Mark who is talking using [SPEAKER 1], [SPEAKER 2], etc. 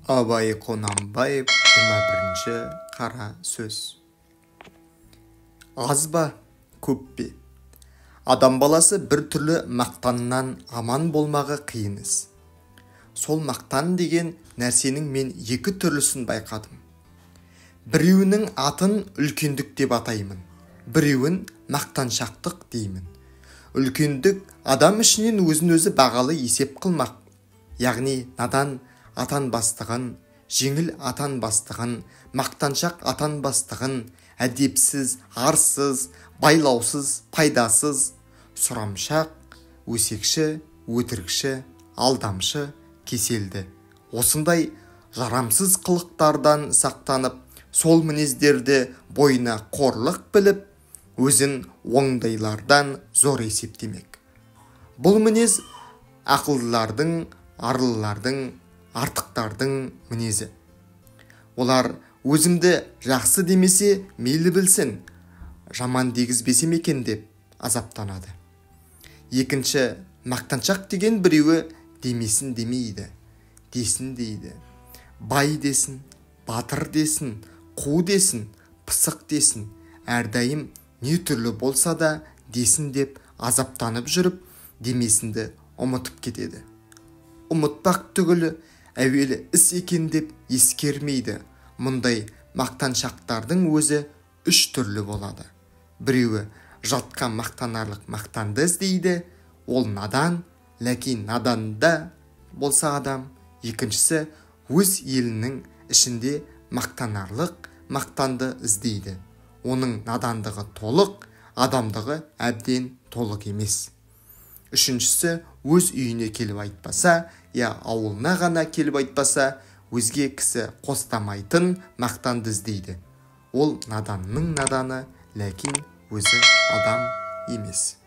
[SPEAKER 1] Абай Құнанбаев 21-ші қара сөз. Аз ба, көп пе? Адам баласы бір түрлі мақтаннан аман болмағы қиын іс. Сол мақтан деген нәрсенің мен екі түрлісін байқадым. Біреуінің атын үлкендік деп атаймын, біреуін мақтаншақтық деймін. Үлкендік адам ішінен өзін-өзі бағалы есеп қылмақ, яғни надан атан бастығын, жеңіл атан бастығын, мақтаншақ атан бастығын, әдепсіз, арсыз, байлаусыз, пайдасыз, сұрамшақ, өсекші, өтірікші, алдамшы, кеселді. Осындай жарамсыз қылықтардан сақтанып, сол мінездерді бойына қорлық біліп, өзін оңдайлардан зор есептемек. Бұл мінез ақылдылардың, арлылардың, артықтардың мінезі. Олар өзімді жақсы демесе мейлі білсін, жаман дегізбесе екен деп азаптанады. Екінші, мақтаншақ деген біреуі демесін демейді, десін дейді. Бай десін, батыр десін, қу десін, пысық десін, әрдайым не түрлі болса да десін деп азаптанып жүріп, демесінді ұмытып кетеді. Ұмытпақ түгілі әуелі іс екен деп ескермейді. Мұндай мақтаншақтардың өзі үш түрлі болады. Біреуі жатқа мақтанарлық мақтанды іздейді, ол надан, ләкин наданда болса адам. Екіншісі өз елінің ішінде мақтанарлық мақтанды іздейді. Оның надандығы толық, адамдығы әбден толық емес. Үшіншісі өз үйіне келіп айтпаса, я ауылына ғана келіп айтпаса, өзге кісі қостамайтын мақтанды іздейді. Ол наданның наданы, ләкин өзі адам емес.